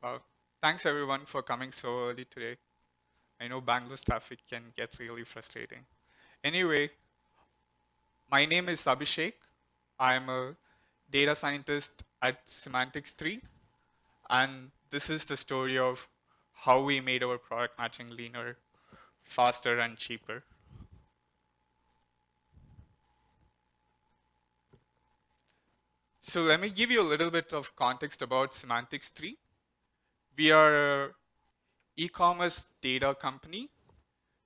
Uh, Thanks everyone for coming so early today. I know Bangalore's traffic can get really frustrating. Anyway, my name is Abishek. I'm a data scientist at Semantics3, and this is the story of how we made our product matching leaner, faster, and cheaper. So let me give you a little bit of context about Semantics3. We are an e-commerce data company.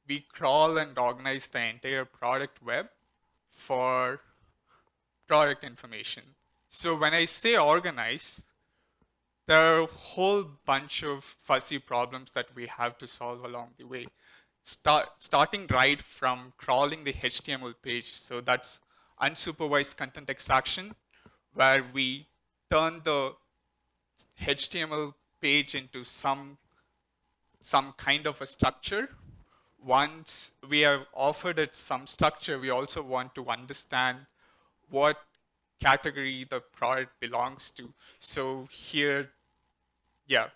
We crawl and organize the entire product web for product information. So when I say organize, there are a whole bunch of fuzzy problems that we have to solve along the way. Starting right from crawling the HTML page, so that's unsupervised content extraction, where we turn the HTML page into some kind of a structure. Once we have offered it some structure, we also want to understand what category the product belongs to. So here, yeah,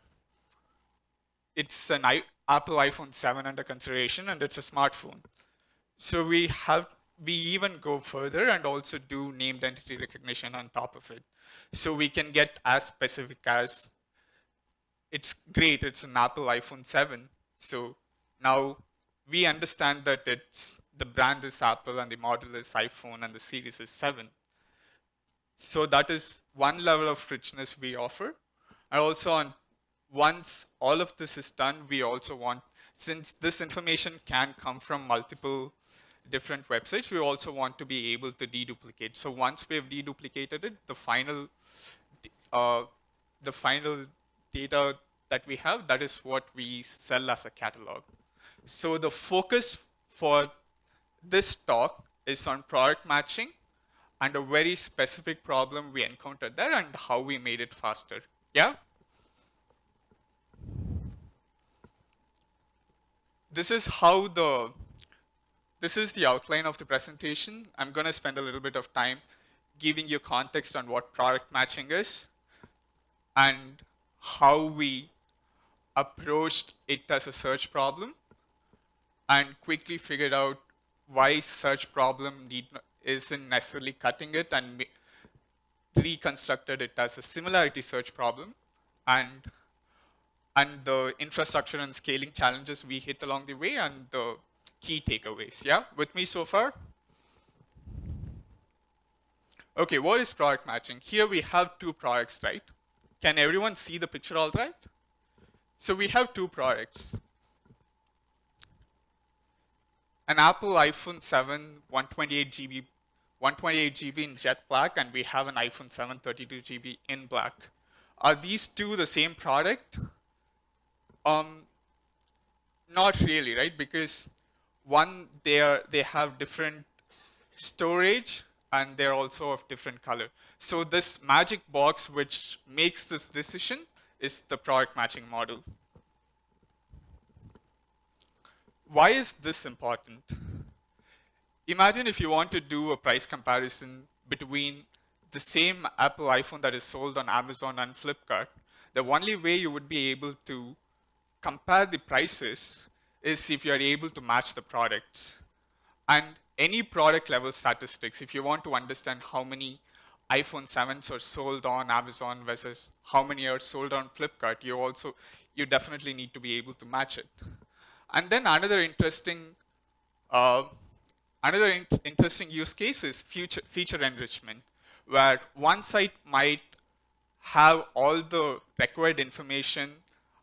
it's an Apple iPhone 7 under consideration, and it's a smartphone. So we even go further and also do named entity recognition on top of it. So we can get as specific as it's great, it's an Apple iPhone 7. So now we understand that it's the brand is Apple and the model is iPhone and the series is 7. So that is one level of richness we offer. And also once all of this is done, we also want, since this information can come from multiple different websites, we also want to be able to deduplicate. So once we have deduplicated it, uh, the final data that we have, that is what we sell as a catalog. So the focus for this talk is on product matching and a very specific problem we encountered there and how we made it faster. Yeah? This is the outline of the presentation. I'm going to spend a little bit of time giving you context on what product matching is and how we approached it as a search problem and quickly figured out why search problem isn't necessarily cutting it and reconstructed it as a similarity search problem and the infrastructure and scaling challenges we hit along the way and the key takeaways. Yeah, with me so far? Okay, what is product matching? Here we have two products, right? Can everyone see the picture all right? So we have two products. An Apple iPhone 7 128 GB in jet black, and we have an iPhone 7 32 GB in black. Are these two the same product? Not really, right? Because one, they have different storage and they're also of different color. So this magic box which makes this decision is the product matching model. Why is this important? Imagine if you want to do a price comparison between the same Apple iPhone that is sold on Amazon and Flipkart. The only way you would be able to compare the prices is if you are able to match the products. And any product level statistics, if you want to understand how many iPhone 7s are sold on Amazon versus how many are sold on Flipkart, you definitely need to be able to match it. And then another interesting use case is feature enrichment, where one site might have all the required information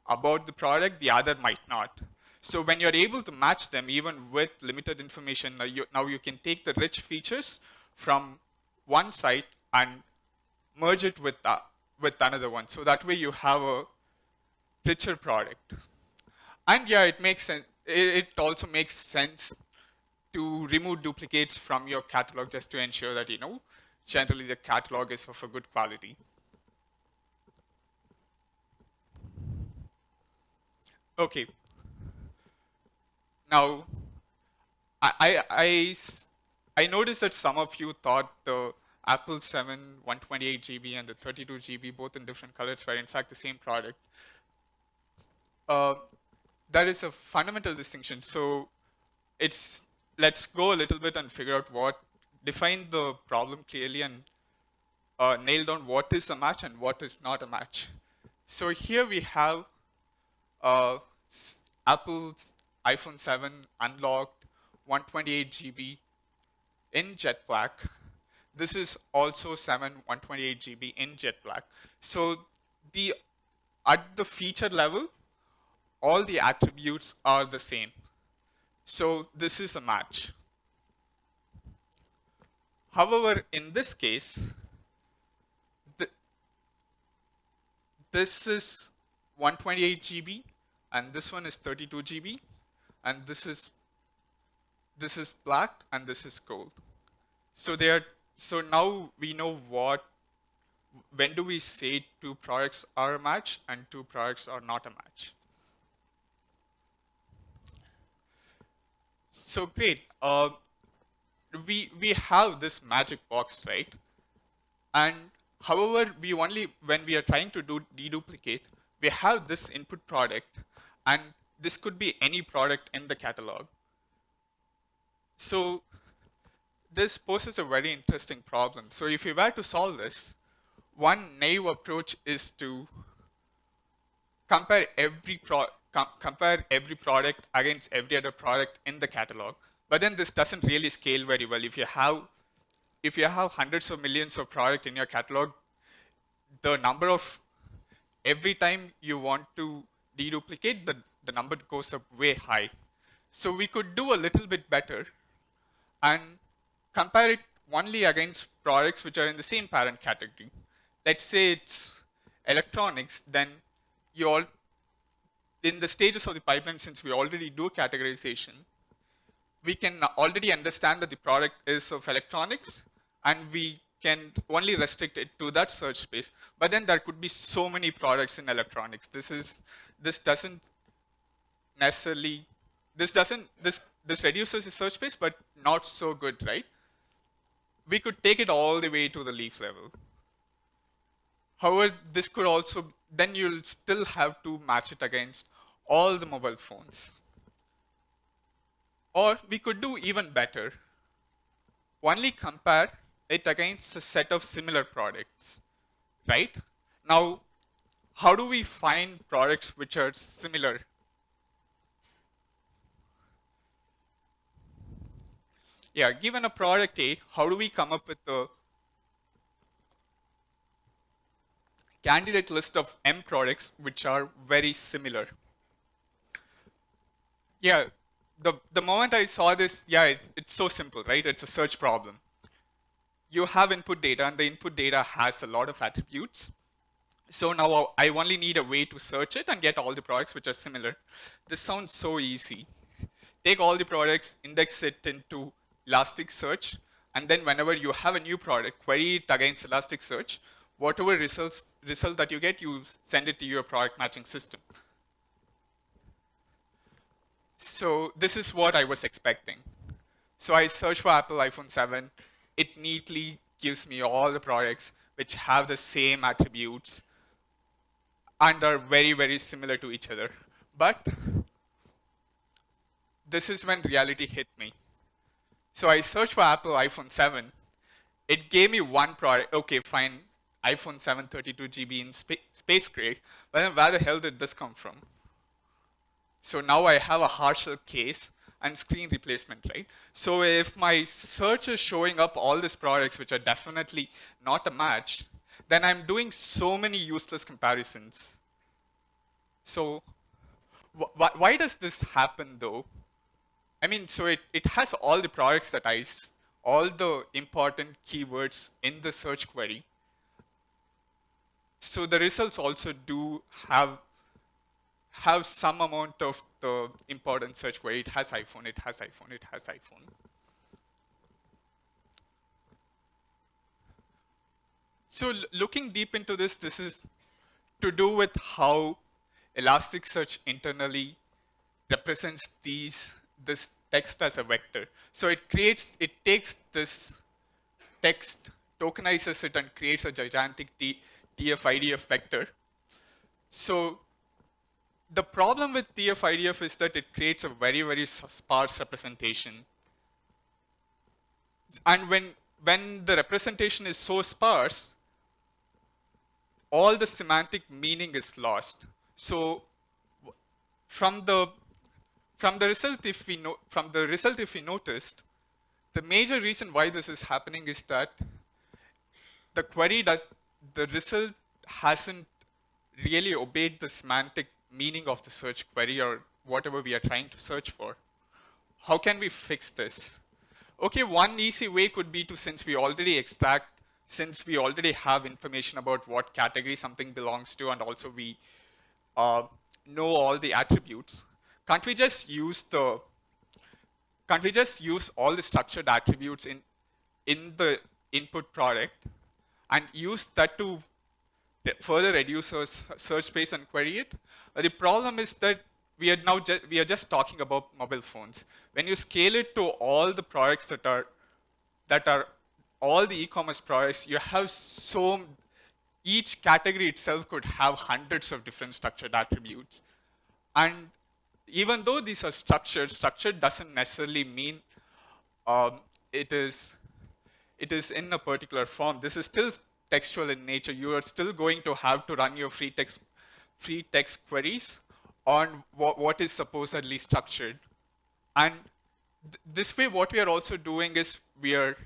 about the product, the other might not. So when you're able to match them, even with limited information, now you can take the rich features from one site and merge it with another one. So that way you have a richer product. And yeah, it makes sense. It also makes sense to remove duplicates from your catalog just to ensure that, generally the catalog is of a good quality. Okay. Now, I noticed that some of you thought the Apple 7 128 GB and the 32 GB, both in different colors, were in fact the same product. uh, there is a fundamental distinction. So let's go a little bit and figure out define the problem clearly and nail down what is a match and what is not a match. So here we have uh, Apple's iPhone 7 unlocked 128 GB in jet black. This is also 128 GB in jet black. So the at the feature level, all the attributes are the same. So this is a match. However, in this case, this is 128 GB and this one is 32 GB and this is black and this is gold. So now we know when do we say two products are a match and two products are not a match. So great. We have this magic box, right? And however, when we are trying to do deduplicate, we have this input product, and this could be any product in the catalog. So this poses a very interesting problem. So if we were to solve this, one naive approach is to compare every product against every other product in the catalog. But then this doesn't really scale very well. If you have hundreds of millions of product in your catalog, the number of every time you want to deduplicate, the number goes up way high. So we could do a little bit better and compare it only against products which are in the same parent category. Let's say it's electronics, then in the stages of the pipeline, since we already do categorization, we can already understand that the product is of electronics, and we can only restrict it to that search space. But then there could be so many products in electronics. This reduces the search space, but not so good, right? We could take it all the way to the leaf level. However, this could also, then you'll still have to match it against all the mobile phones. Or we could do even better. Only compare it against a set of similar products, right? Now, how do we find products which are similar? Yeah, given a product A, how do we come up with the candidate list of M products which are very similar? Yeah, the moment I saw this, yeah, it's so simple, right? It's a search problem. You have input data, and the input data has a lot of attributes. So now I only need a way to search it and get all the products which are similar. This sounds so easy. Take all the products, index it into Elasticsearch, and then whenever you have a new product, query it against Elasticsearch. Whatever result that you get, you send it to your product matching system. So this is what I was expecting. So I search for Apple iPhone 7. It neatly gives me all the products which have the same attributes and are very, very similar to each other. But this is when reality hit me. So I searched for Apple iPhone 7. It gave me one product. Okay, fine. iPhone 7 32 GB in space gray. But then where the hell did this come from? So now I have a harsher case and screen replacement, right? So if my search is showing up all these products which are definitely not a match, then I'm doing so many useless comparisons. So why does this happen though? I mean, so it has all the products all the important keywords in the search query. So the results also do have some amount of the important search query. It has iPhone, it has iPhone, it has iPhone. So looking deep into this is to do with how Elasticsearch internally represents this text as a vector. So it takes this text, tokenizes it, and creates a gigantic TF-IDF vector. So The problem with TF-IDF is that it creates a very, very sparse representation. And when the representation is so sparse, all the semantic meaning is lost. So from the result, if we noticed, the major reason why this is happening is that the result hasn't really obeyed the semantic meaning of the search query or whatever we are trying to search for. How can we fix this? Okay, one easy way could be to, since we already have information about what category something belongs to, and also we know all the attributes, can't we just use all the structured attributes in the input product and use that to further reduce our search space and query it? The problem is that we are just talking about mobile phones. When you scale it to all the products that are all the e-commerce products, you have each category itself could have hundreds of different structured attributes. And even though these are structured doesn't necessarily mean it is in a particular form. This is still textual in nature. You are still going to have to run your free text queries on what is supposedly structured. And this way, what we are also doing is we are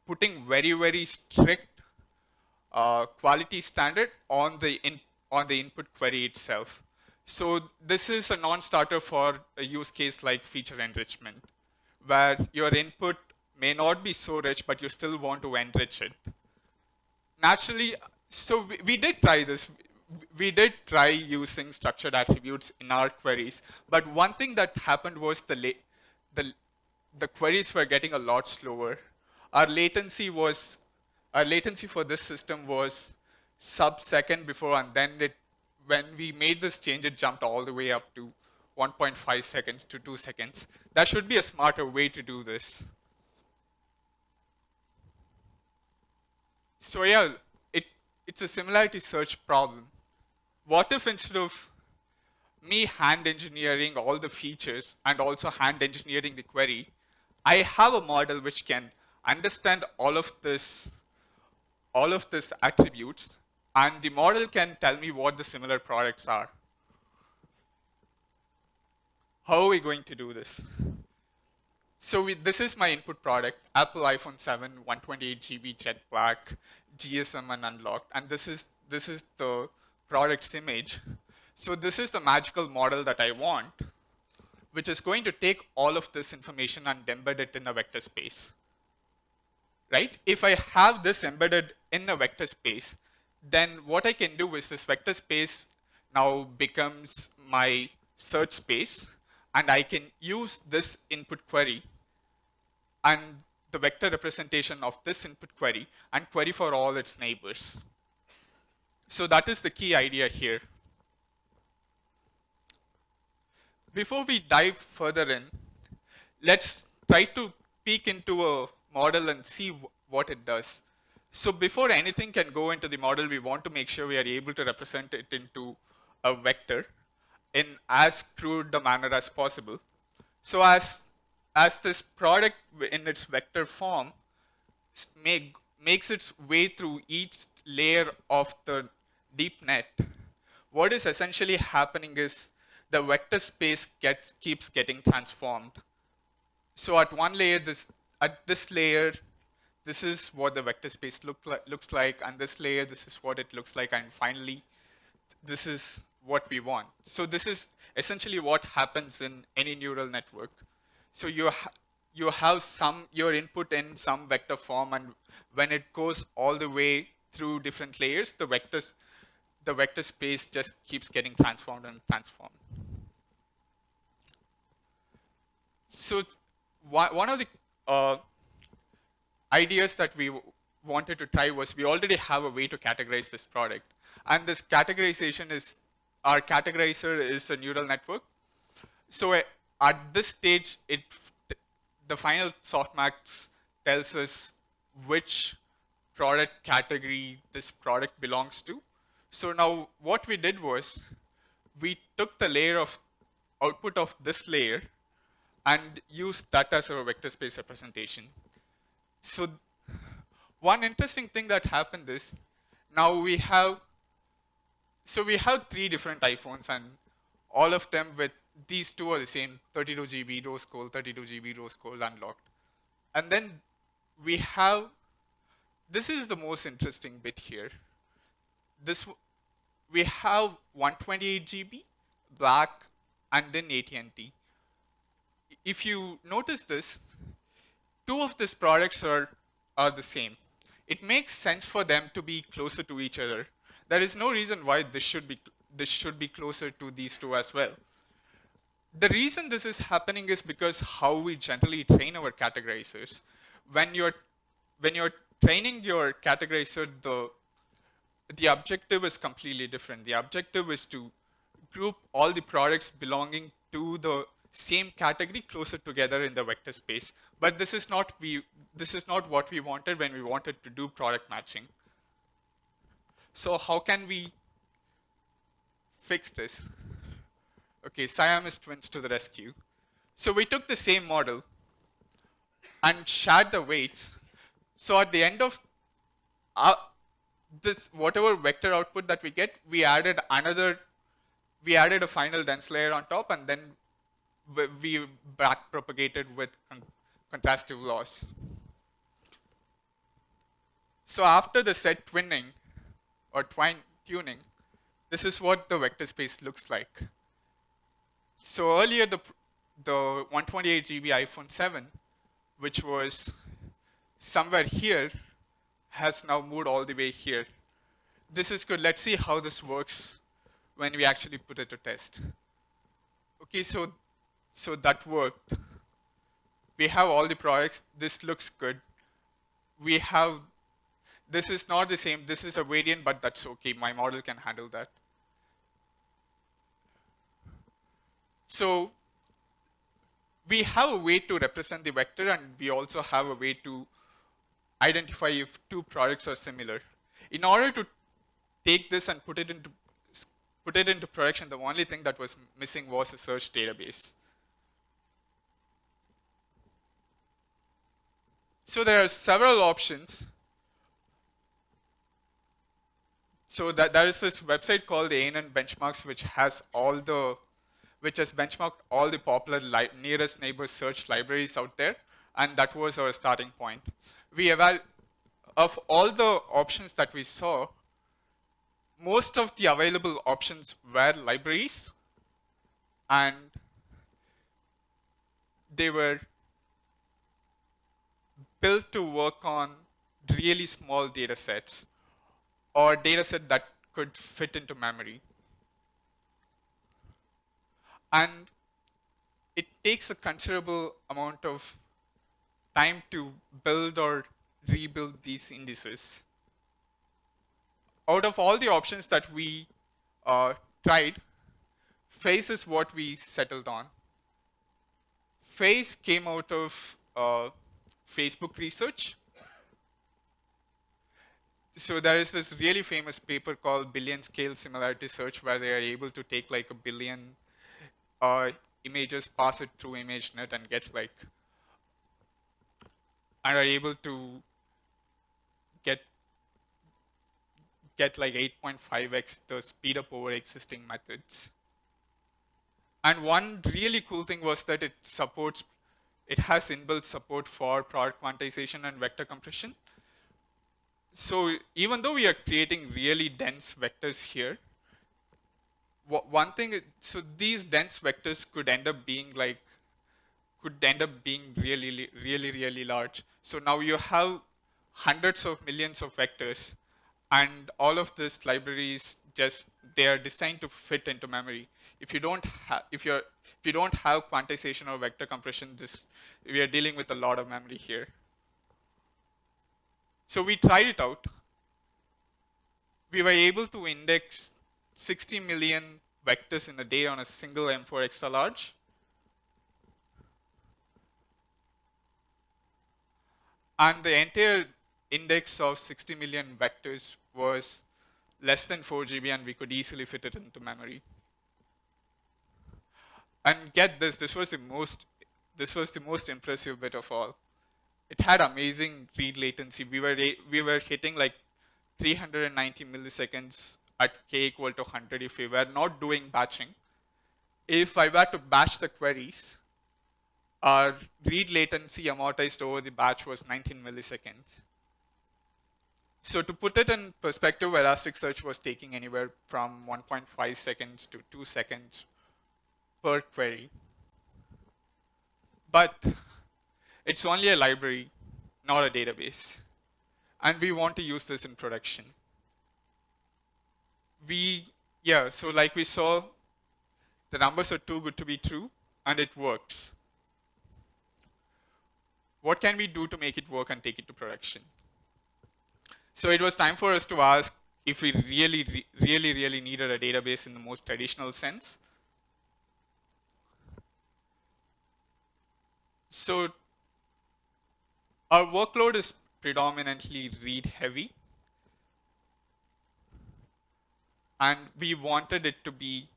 putting very, very strict quality standard on the input query itself. So this is a non-starter for a use case like feature enrichment, where your input may not be so rich, but you still want to enrich it. Naturally, so we did try this. We did try using structured attributes in our queries, but one thing that happened was the queries were getting a lot slower. Our latency for this system was sub-second before, and then when we made this change, it jumped all the way up to 1.5 seconds to 2 seconds. There should be a smarter way to do this. So yeah, it's a similarity search problem. What if instead of me hand engineering all the features and also hand engineering the query, I have a model which can understand all of this attributes, and the model can tell me what the similar products are. How are we going to do this? So this is my input product, Apple iPhone 7, 128 GB jet black, GSM and unlocked, and this is the product's image. So this is the magical model that I want, which is going to take all of this information and embed it in a vector space. Right? If I have this embedded in a vector space, then what I can do is this vector space now becomes my search space, and I can use this input query and the vector representation of this input query and query for all its neighbors. So that is the key idea here. Before we dive further in, let's try to peek into a model and see what it does. So before anything can go into the model, we want to make sure we are able to represent it into a vector in as crude a manner as possible. So as this product in its vector form makes its way through each layer of the deep net, what is essentially happening is the vector space keeps getting transformed. So at one layer, this layer, this is what the vector space looks like, and this layer, this is what it looks like, and finally, this is what we want. So this is essentially what happens in any neural network. So you have your input in some vector form, and when it goes all the way through different layers, the vector space just keeps getting transformed and transformed. So one of the ideas that we wanted to try was we already have a way to categorize this product. And this categorization is, our categorizer is a neural network. So at this stage, the final softmax tells us which product category this product belongs to. So now what we did was we took the layer of output of this layer and used that as our vector space representation. So one interesting thing that happened is now we have three different iPhones, and all of them with these two are the same 32 GB rose gold, 32 GB rose gold unlocked. And then we have, this is the most interesting bit here. We have 128 GB black and then AT&T. If you notice this, two of these products are the same. It makes sense for them to be closer to each other. There is no reason why this should be closer to these two as well. The reason this is happening is because how we generally train our categorizers. When you're training your categorizer, the objective is completely different. The objective is to group all the products belonging to the same category closer together in the vector space. But this is not what we wanted when we wanted to do product matching. So how can we fix this? Okay, Siamese twins to the rescue. So we took the same model and shared the weights. So at the end of this, whatever vector output that we get, we added a final dense layer on top, and then we back propagated with contrastive loss. So after the set twinning or twine tuning, this is what the vector space looks like. So earlier the 128 GB iPhone 7, which was somewhere here, has now moved all the way here. This is good. Let's see how this works when we actually put it to test. Okay, so that worked. We have all the products. This looks good. This is not the same. This is a variant, but that's okay. My model can handle that. So we have a way to represent the vector, and we also have a way to identify if two products are similar. In order to take this and put it into production, the only thing that was missing was a search database. So there are several options. So there is this website called the ANN Benchmarks, which has benchmarked all the popular nearest neighbor search libraries out there, and that was our starting point. Of all the options that we saw, most of the available options were libraries, and they were built to work on really small data sets or data set that could fit into memory. And it takes a considerable amount of time to build or rebuild these indices. Out of all the options that we tried, Face is what we settled on. Face came out of Facebook research. So there is this really famous paper called Billion Scale Similarity Search, where they are able to take like 1 billion images, pass it through ImageNet, and are able to get like 8.5x the speed up over existing methods. And one really cool thing was that it has inbuilt support for product quantization and vector compression. So even though we are creating really dense vectors here, so these dense vectors could end up being really, really, really large. So now you have hundreds of millions of vectors, and all of these libraries they are designed to fit into memory. If you don't have quantization or vector compression, we are dealing with a lot of memory here. So we tried it out. We were able to index 60 million vectors in a day on a single M4 extra large. And the entire index of 60 million vectors was less than 4 GB, and we could easily fit it into memory. And get this, this was the most impressive bit of all. It had amazing read latency. We were hitting like 390 milliseconds at k equal to 100 if we were not doing batching. If I were to batch the queries, our read latency amortized over the batch was 19 milliseconds. So to put it in perspective, Elasticsearch was taking anywhere from 1.5 seconds to 2 seconds per query. But it's only a library, not a database. And we want to use this in production. So like we saw, the numbers are too good to be true, and it works. What can we do to make it work and take it to production? So it was time for us to ask if we really needed a database in the most traditional sense. So our workload is predominantly read heavy, and we wanted it to be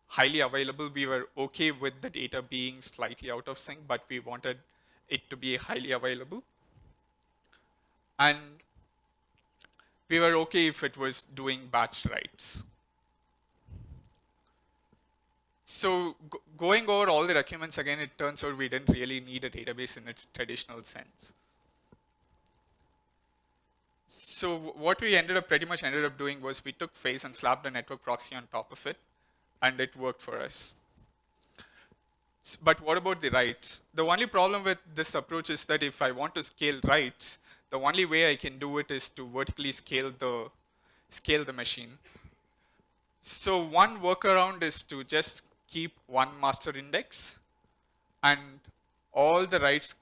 highly available. We were okay with the data being slightly out of sync, but we wanted it to be highly available. And we were okay if it was doing batch writes. So going over all the documents again, it turns out we didn't really need a database in its traditional sense. So what we pretty much ended up doing was we took Phase and slapped a network proxy on top of it, and it worked for us. But what about the writes? The only problem with this approach is that if I want to scale writes, the only way I can do it is to vertically scale the machine. So one workaround is to just keep one master index, and all the writes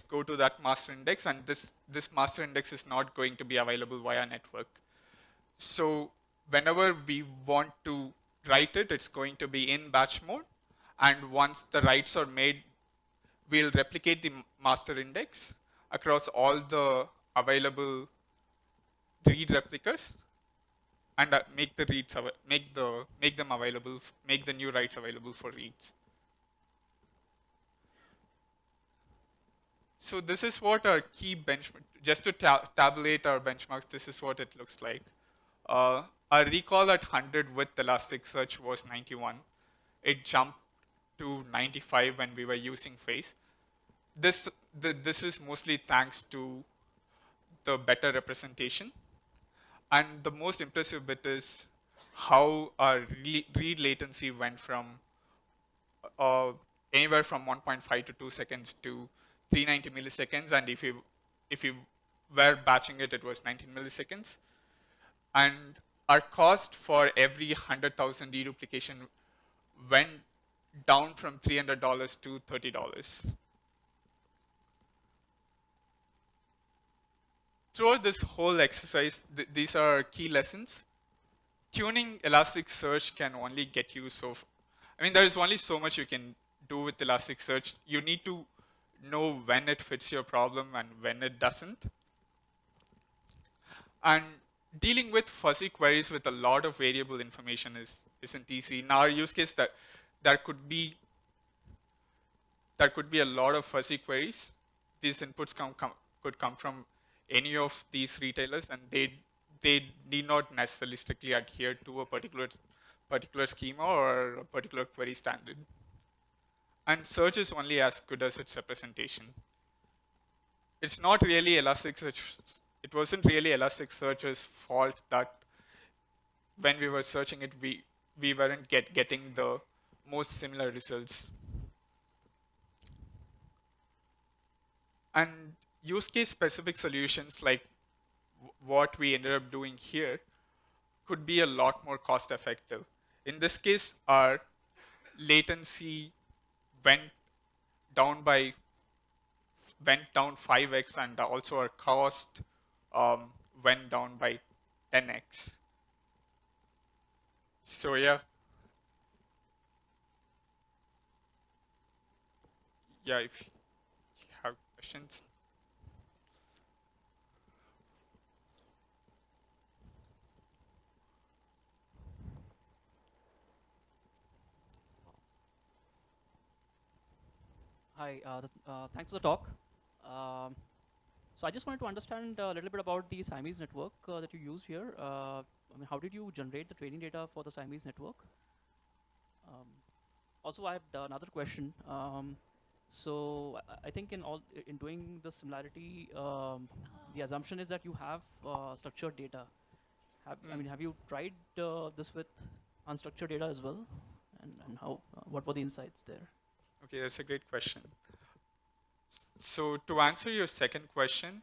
go to that master index, and this master index is not going to be available via network. So whenever we want to write it, it's going to be in batch mode, and once the writes are made, we'll replicate the master index across all the available read replicas, and make the reads make them available, make the new writes available for reads. So this is what our key benchmark, just to tabulate our benchmarks, this is what it looks like. Our recall at 100 with Elasticsearch was 91. It jumped to 95 when we were using Phase. This is mostly thanks to the better representation. And the most impressive bit is how our read latency went from uh, anywhere from 1.5 to 2 seconds to 390 milliseconds. And if you were batching it, it was 19 milliseconds. And our cost for every 100,000 deduplication went down from $300 to $30. Throughout this whole exercise, these are key lessons. Tuning Elasticsearch can only get you there is only so much you can do with Elasticsearch. You need to know when it fits your problem and when it doesn't. And dealing with fuzzy queries with a lot of variable information isn't easy. In our use case, there could be a lot of fuzzy queries. These inputs could come from any of these retailers, and they need not necessarily strictly adhere to a particular schema or a particular query standard. And search is only as good as its representation. It's not really Elasticsearch. It wasn't really Elasticsearch's fault that when we were searching it, we weren't getting the most similar results. And use case specific solutions like what we ended up doing here could be a lot more cost effective. In this case, our latency went down 5x, and also our cost went down by 10x. So yeah, if you have questions. Hi, thanks for the talk. Um, so I just wanted to understand a little bit about the Siamese network that you use here. I mean, how did you generate the training data for the Siamese network? Um, Also, I have another question. So I think in doing the similarity, the assumption is that you have structured data. I Mm, mean, have you tried this with unstructured data as well? And how? What were the insights there? okay, that's a great question. So to answer your second question,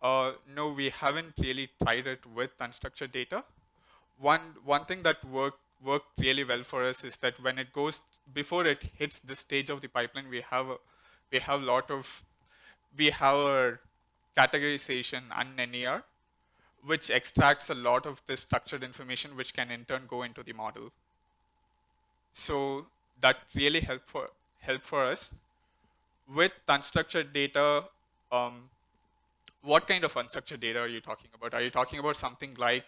no, we haven't really tried it with unstructured data. One thing that worked really well for us is that when it goes before it hits this stage of the pipeline, we have lot of we have a categorization and NER, which extracts a lot of this structured information, which can in turn go into the model. So that really help for us with unstructured data. Um, what kind of unstructured data are you talking about? Are you talking about something like,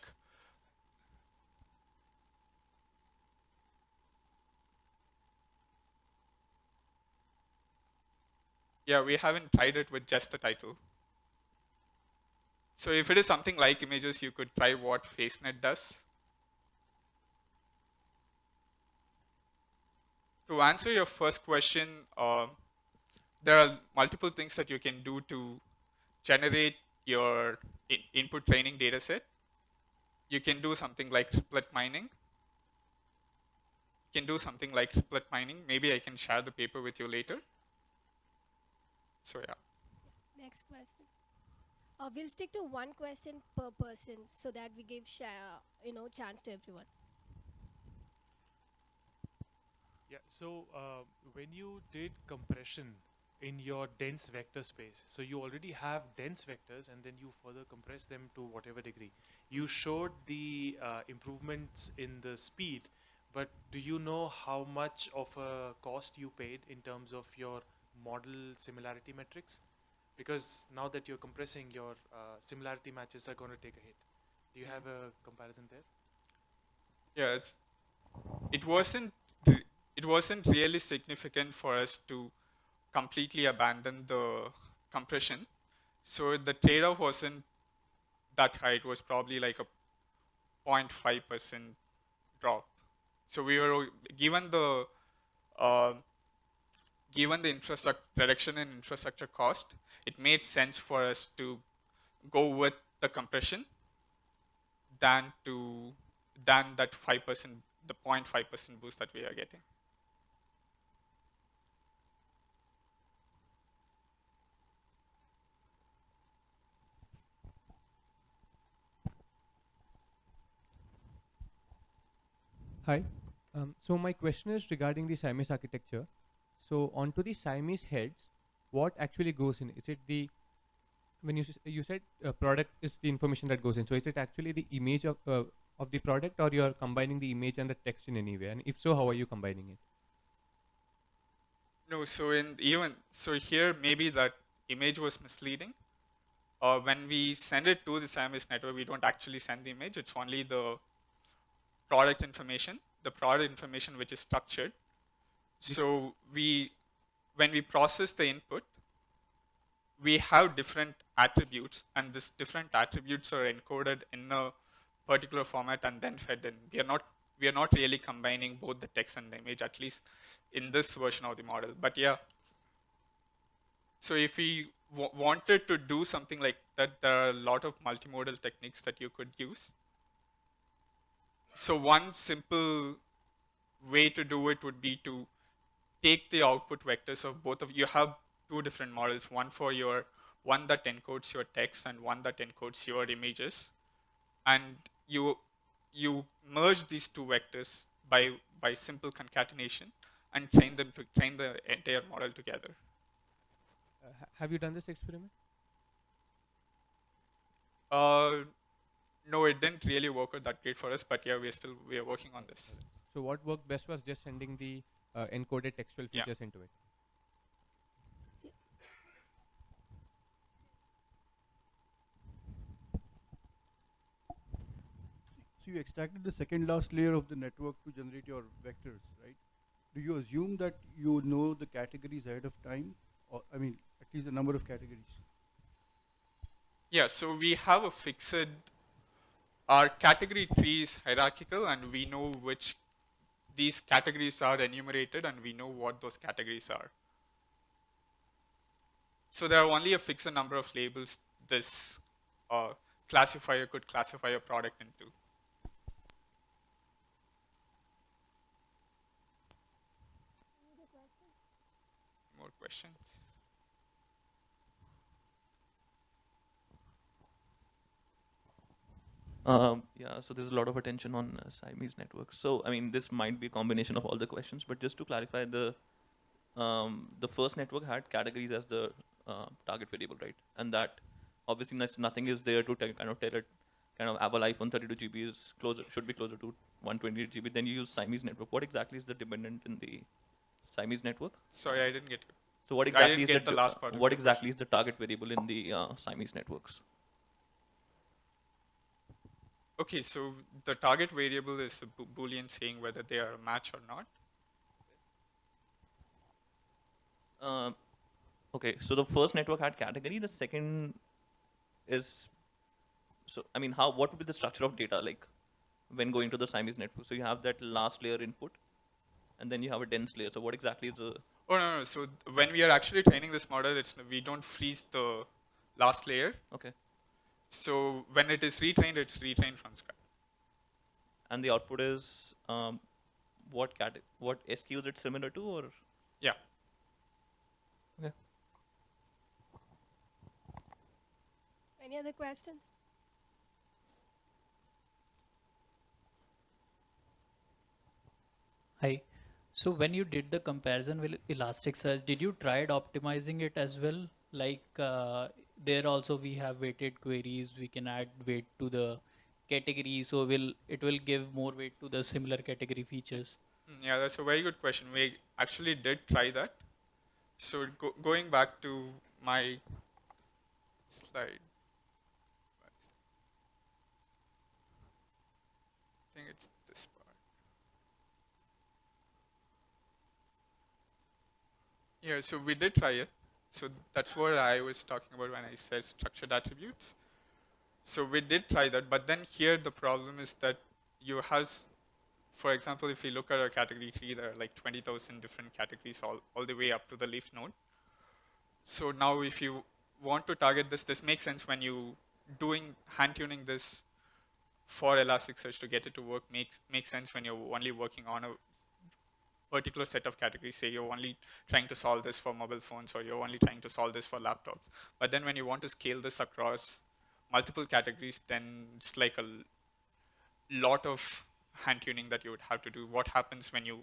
yeah, we haven't tried it with just the title. So if it is something like images, you could try what FaceNet does. To answer your first question, there are multiple things that you can do to generate your input training data set. You can do something like triplet mining. You can do something like triplet mining. Maybe I can share the paper with you later. So yeah. Next question. We'll stick to one question per person so that we give chance to everyone. Yeah, so when you did compression in your dense vector space, so you already have dense vectors and then you further compress them to whatever degree. You showed the improvements in the speed, but do you know how much of a cost you paid in terms of your model similarity metrics? Because now that you're compressing, your similarity matches are going to take a hit. Do you have a comparison there? Yeah, it wasn't re- it wasn't really significant for us to completely abandon the compression. So the trade-off wasn't that high. It was probably like a 0.5% drop. So we were given the uh, given the infrastructure reduction in infrastructure cost, it made sense for us to go with the compression than to than that 5%, the 0.5% boost that we are getting. Hi. So my question is regarding the Siamese architecture. So onto the Siamese heads, what actually goes in? Is it the when you said product is the information that goes in? So is it actually the image of the product, or you are combining the image and the text in any way? And if so, how are you combining it? No, so in even so here maybe that image was misleading. When we send it to the Siamese network, we don't actually send the image. It's only the product information which is structured. The, So when we process the input, we have different attributes, and these different attributes are encoded in a particular format and then fed in. We are not really combining both the text and the image, at least in this version of the model. But yeah, so if we wanted to do something like that, there are a lot of multimodal techniques that you could use. So one simple way to do it would be to take the output vectors of both of you have two different models, one that encodes your text and one that encodes your images, and you merge these two vectors by simple concatenation and train the entire model together. have you done this experiment? uh, no, it didn't really work out that great for us, but yeah, we are working on All right, this. all right. So what worked best was just sending the encoded textual Yeah. features into it. Yeah. So you extracted the second last layer of the network to generate your vectors, right? do you assume that you know the categories ahead of time? Or, I mean, at least the number of categories. Yeah, so we have a fixed, our category tree is hierarchical, and we know which these categories are enumerated, and we know what those categories are. So there are only a fixed number of labels this classifier could classify a product into. More questions? Yeah, so there's a lot of attention on Siamese network. So, I mean, this might be a combination of all the questions, but just to clarify, the first network had categories as the target variable, right? And that obviously nothing is there to kind of tell it, kind of Apple iPhone 32 GB is closer, should be closer to 128 GB. Then you use Siamese network. What exactly is the dependent in the Siamese network? Sorry, I didn't get you. So what I exactly didn't is get the last part of what your exactly question. is the target variable in the Siamese networks? Okay, so the target variable is a Boolean saying whether they are a match or not. Okay, so the first network had category. The second is, so I mean, what would be the structure of data like when going to the Siamese network? So you have that last layer input, and then you have a dense layer. So what exactly is the? Oh no. So when we are actually training this model, we don't freeze the last layer. Okay. So when it is retrained, it's retrained from scratch. And the output is what SKU is it similar to, or? Yeah. Okay. Any other questions? Hi. So when you did the comparison with Elasticsearch, did you tried optimizing it as well? Like there also we have weighted queries. We can add weight to the category, so it will give more weight to the similar category features. Yeah, that's a very good question. We actually did try that. So going back to my slide, I think it's this part. Yeah, so we did try it. So that's what I was talking about when I said structured attributes. So we did try that, but then here the problem is that you have, for example, if you look at our category tree, there are like 20,000 different categories all the way up to the leaf node. So now if you want to target this makes sense when you doing hand tuning this for Elasticsearch to get it to work makes sense when you're only working on a particular set of categories. Say you're only trying to solve this for mobile phones, or you're only trying to solve this for laptops. But then when you want to scale this across multiple categories, then it's like a lot of hand tuning that you would have to do. What happens when you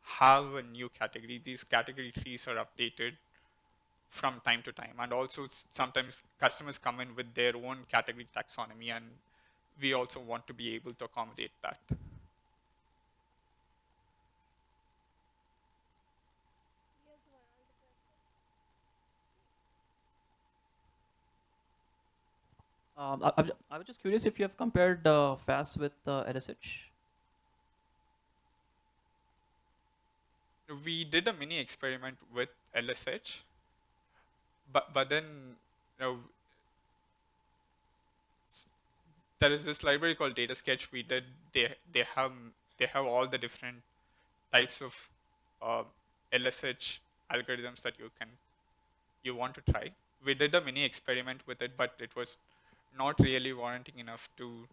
have a new category? These category trees are updated from time to time, and also sometimes customers come in with their own category taxonomy, and we also want to be able to accommodate that. I was just curious if you have compared FAS with LSH. We did a mini experiment with LSH, but then there is this library called Data Sketch. We did they have all the different types of LSH algorithms that you want to try. We did a mini experiment with it, but it was not really warranting enough to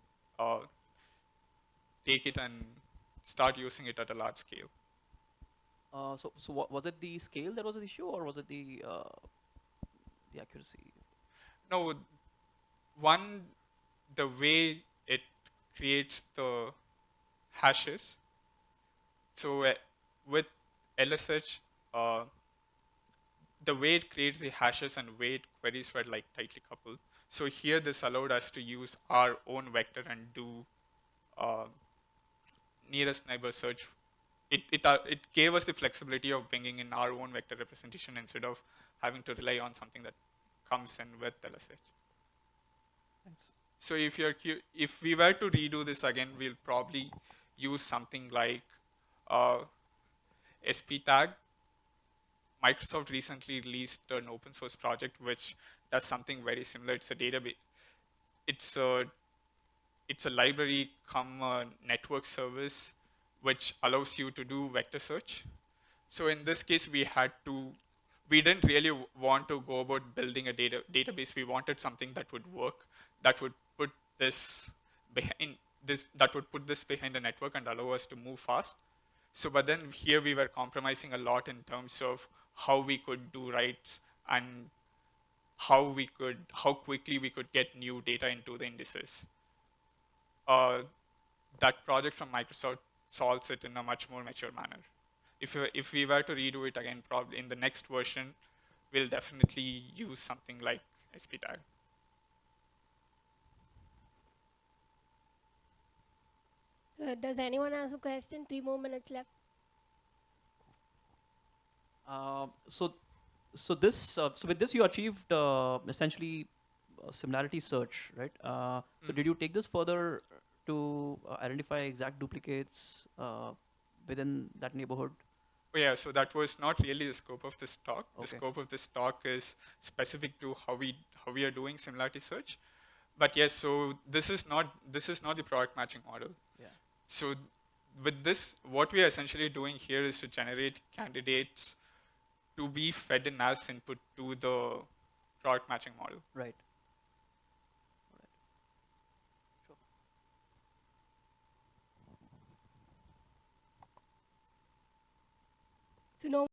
take it and start using it at a large scale. So what, was it the scale that was the issue, or was it the accuracy? No, one, the way it creates the hashes. So with LSH, the way it creates the hashes and way it queries were like tightly coupled. So here this allowed us to use our own vector and do nearest neighbor search. It gave us the flexibility of bringing in our own vector representation instead of having to rely on something that comes in with LSH. Thanks. So if we were to redo this again, we'll probably use something like SP tag. Microsoft recently released an open source project which does something very similar. It's a database. It's a library come a network service which allows you to do vector search. So in this case, we didn't really want to go about building a database. We wanted something that would work, that would put this behind a network and allow us to move fast. So, but then here we were compromising a lot in terms of how we could do writes and how quickly we could get new data into the indices. That project from Microsoft solves it in a much more mature manner. If we were to redo it again, probably in the next version, we'll definitely use something like SP tag. Does anyone have a question? 3 more minutes left. So with this you achieved essentially similarity search, right? So did you take this further to identify exact duplicates within that neighborhood? Oh yeah, so that was not really the scope of this talk. The Okay. scope of this talk is specific to how we are doing similarity search. But yes, so this is not the product matching model. Yeah. So with this, what we are essentially doing here is to generate candidates to be fed in as input to the product matching model. Right. So no